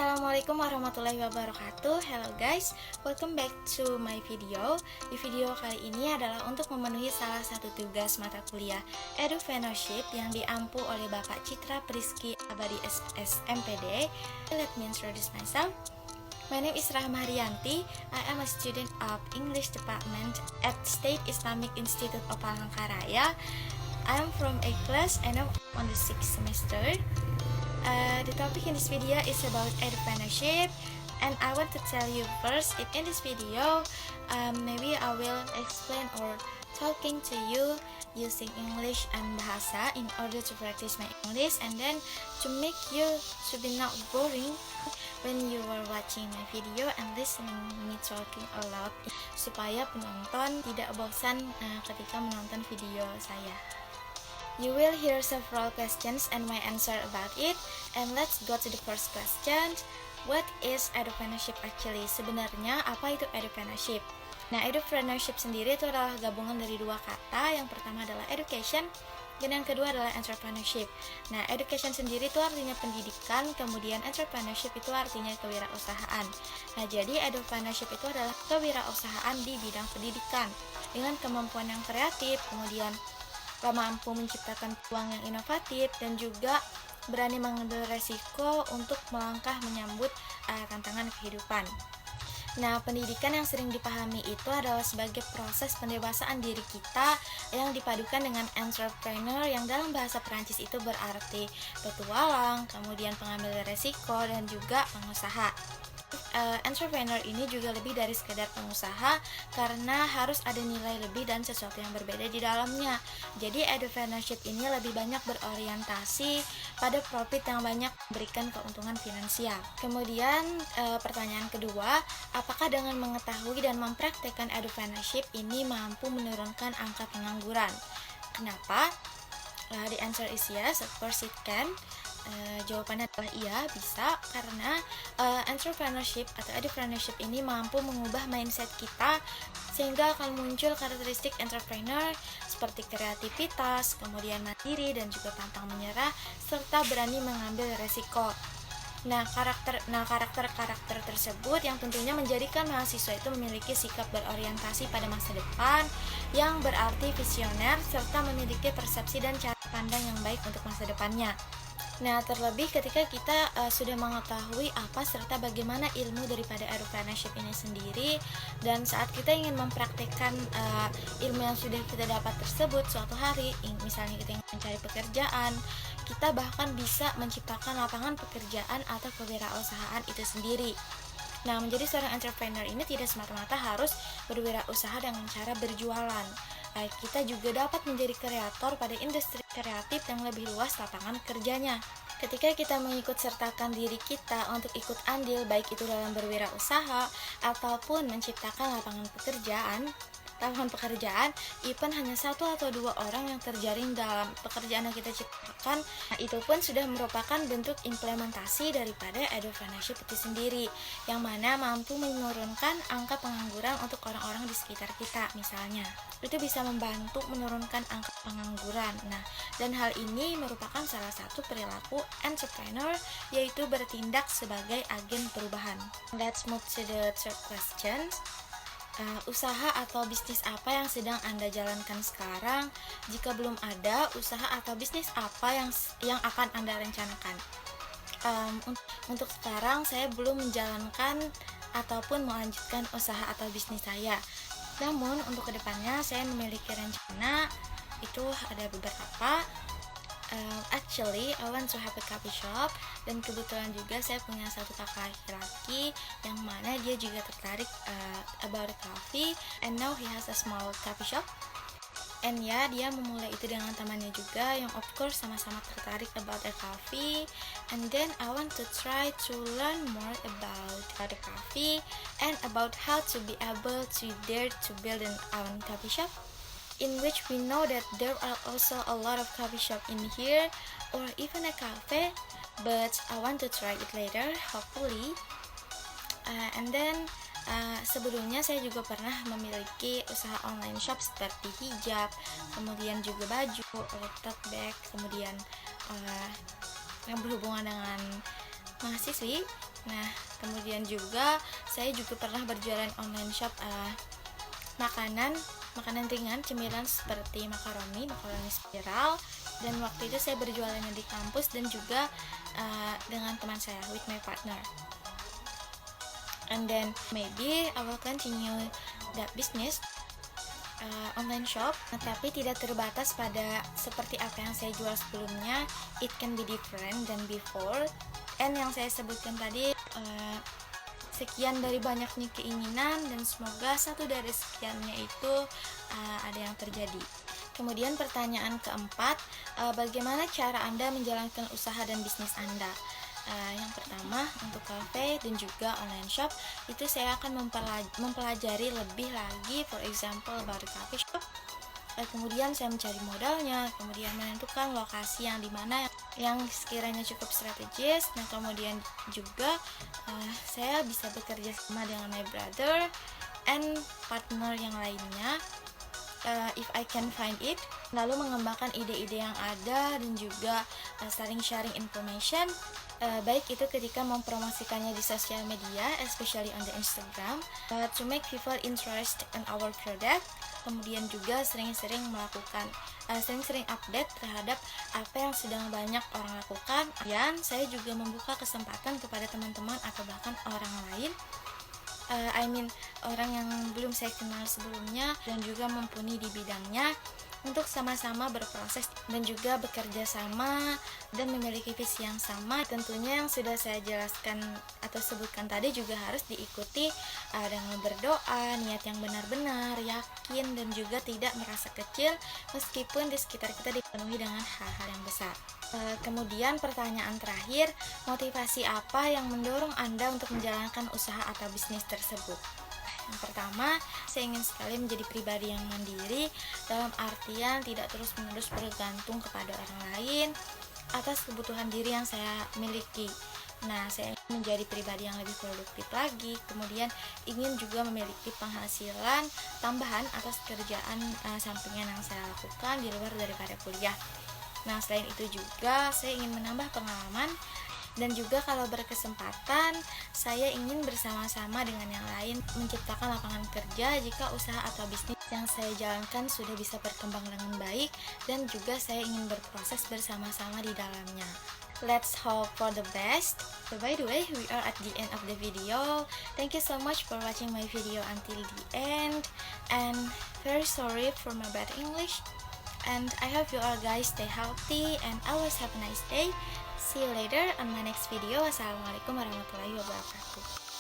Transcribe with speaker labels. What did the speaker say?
Speaker 1: Assalamualaikum warahmatullahi wabarakatuh. Hello guys, welcome back to my video. Di video kali ini adalah untuk memenuhi salah satu tugas mata kuliah Edufellowship yang diampu oleh Bapak Citra Priski Abadi SMPD. Let me introduce myself. My name is Rahma Rianti. I am a student of English Department at State Islamic Institute of Palangkaraya. I am from A class and I'm on the 6th semester. The topic in this video is about Edufellowship, and I want to tell you first, in this video, maybe I will explain or talking to you using English and Bahasa in order to practice my English, and then to make you to be not boring when you are watching my video and listening me talking a lot, supaya penonton tidak bosan ketika menonton video saya. You will hear several questions and my answer about it. And let's go to the first question. What is Edufellowship actually? Sebenarnya apa itu Edufellowship? Nah, Edufellowship sendiri itu adalah gabungan dari dua kata. Yang pertama adalah education, dan yang kedua adalah entrepreneurship. Nah, education sendiri itu artinya pendidikan, kemudian entrepreneurship itu artinya kewirausahaan. Nah, jadi Edufellowship itu adalah kewirausahaan di bidang pendidikan dengan kemampuan yang kreatif, kemudian mampu menciptakan peluang yang inovatif, dan juga berani mengambil resiko untuk melangkah menyambut tantangan kehidupan. Nah, pendidikan yang sering dipahami itu adalah sebagai proses pendewasaan diri kita yang dipadukan dengan entrepreneur, yang dalam bahasa Perancis itu berarti petualang, kemudian pengambil resiko, dan juga pengusaha. Entrepreneur ini juga lebih dari sekedar pengusaha karena harus ada nilai lebih dan sesuatu yang berbeda di dalamnya. Jadi Edufellowship ini lebih banyak berorientasi pada profit yang banyak memberikan keuntungan finansial. Kemudian pertanyaan kedua, apakah dengan mengetahui dan mempraktekkan Edufellowship ini mampu menurunkan angka pengangguran? Kenapa? The answer is yes, of course it can. Jawabannya adalah iya, bisa, karena entrepreneurship atau Edufellowship ini mampu mengubah mindset kita sehingga akan muncul karakteristik entrepreneur seperti kreativitas, kemudian mandiri, dan juga pantang menyerah, serta berani mengambil resiko. Nah, karakter tersebut yang tentunya menjadikan mahasiswa itu memiliki sikap berorientasi pada masa depan yang berarti visioner, serta memiliki persepsi dan cara pandang yang baik untuk masa depannya. Nah, terlebih ketika kita sudah mengetahui apa serta bagaimana ilmu daripada Edufellowship ini sendiri, dan saat kita ingin mempraktikkan ilmu yang sudah kita dapat tersebut suatu hari, misalnya kita ingin mencari pekerjaan, kita bahkan bisa menciptakan lapangan pekerjaan atau kewirausahaan itu sendiri. Nah, menjadi seorang entrepreneur ini tidak semata-mata harus berwirausaha dengan cara berjualan. Kita juga dapat menjadi kreator pada industri kreatif yang lebih luas lapangan kerjanya. Ketika kita mengikut sertakan diri kita untuk ikut andil, baik itu dalam berwirausaha ataupun menciptakan lapangan pekerjaan, even hanya satu atau dua orang yang terjaring dalam pekerjaan yang kita ciptakan, itu pun sudah merupakan bentuk implementasi daripada Edufellowship itu sendiri, yang mana mampu menurunkan angka pengangguran untuk orang-orang di sekitar kita. Misalnya, itu bisa membantu menurunkan angka pengangguran. Nah, dan hal ini merupakan salah satu perilaku entrepreneur, yaitu bertindak sebagai agen perubahan. Let's move to the third question. Usaha atau bisnis apa yang sedang Anda jalankan sekarang? Jika belum ada, usaha atau bisnis apa yang akan Anda rencanakan? Untuk sekarang saya belum menjalankan ataupun melanjutkan usaha atau bisnis saya. Namun untuk kedepannya saya memiliki rencana, itu ada beberapa. Actually, I want to have a coffee shop, dan kebetulan juga saya punya satu kakak laki-laki yang mana dia juga tertarik about coffee, and now he has a small coffee shop. And ya, dia memulai itu dengan temannya juga yang of course sama-sama tertarik about the coffee. And then I want to try to learn more about the coffee and about how to be able to dare to build an own coffee shop, in which we know that there are also a lot of coffee shop in here or even a cafe, but I want to try it later, hopefully. And then sebelumnya saya juga pernah memiliki usaha online shop seperti hijab, kemudian juga baju, tote bag, kemudian yang berhubungan dengan mahasiswi. Nah, kemudian juga saya juga pernah berjualan online shop makanan ringan, cemilan seperti makaroni spiral, dan waktu itu saya berjualannya di kampus dan juga dengan teman saya, with my partner. And then maybe I will continue that business online shop, tapi tidak terbatas pada seperti apa yang saya jual sebelumnya. It can be different than before. And yang saya sebutkan tadi, sekian dari banyaknya keinginan, dan semoga satu dari sekiannya itu ada yang terjadi. Kemudian pertanyaan keempat, bagaimana cara Anda menjalankan usaha dan bisnis Anda? Yang pertama, untuk cafe dan juga online shop itu saya akan mempelajari lebih lagi, for example about the coffee shop. Kemudian saya mencari modalnya, kemudian menentukan lokasi yang dimana yang sekiranya cukup strategis. Nah, kemudian juga saya bisa bekerja sama dengan my brother and partner yang lainnya, if I can find it, lalu mengembangkan ide-ide yang ada dan juga saling sharing information, baik itu ketika mempromosikannya di sosial media, especially on the Instagram, to make people interested in our product. Kemudian juga sering-sering update terhadap apa yang sedang banyak orang lakukan. Dan saya juga membuka kesempatan kepada teman-teman atau bahkan orang lain, orang yang belum saya kenal sebelumnya dan juga mumpuni di bidangnya, untuk sama-sama berproses dan juga bekerja sama dan memiliki visi yang sama. Tentunya yang sudah saya jelaskan atau sebutkan tadi juga harus diikuti dengan berdoa, niat yang benar-benar, yakin, dan juga tidak merasa kecil meskipun di sekitar kita dipenuhi dengan hal-hal yang besar. Kemudian pertanyaan terakhir, motivasi apa yang mendorong Anda untuk menjalankan usaha atau bisnis tersebut? Yang pertama, saya ingin sekali menjadi pribadi yang mandiri, dalam artian tidak terus-menerus bergantung kepada orang lain atas kebutuhan diri yang saya miliki. Nah, saya ingin menjadi pribadi yang lebih produktif lagi, kemudian ingin juga memiliki penghasilan tambahan atas kerjaan sampingan yang saya lakukan di luar daripada kuliah. Nah, selain itu juga saya ingin menambah pengalaman, dan juga kalau berkesempatan saya ingin bersama-sama dengan yang lain menciptakan lapangan kerja jika usaha atau bisnis yang saya jalankan sudah bisa berkembang dengan baik, dan juga saya ingin berproses bersama-sama di dalamnya. Let's hope for the best. So by the way, we are at the end of the video. Thank you so much for watching my video until the end, and very sorry for my bad English. And I hope you all guys stay healthy and always have a nice day. See you later on my next video. Wassalamualaikum warahmatullahi wabarakatuh.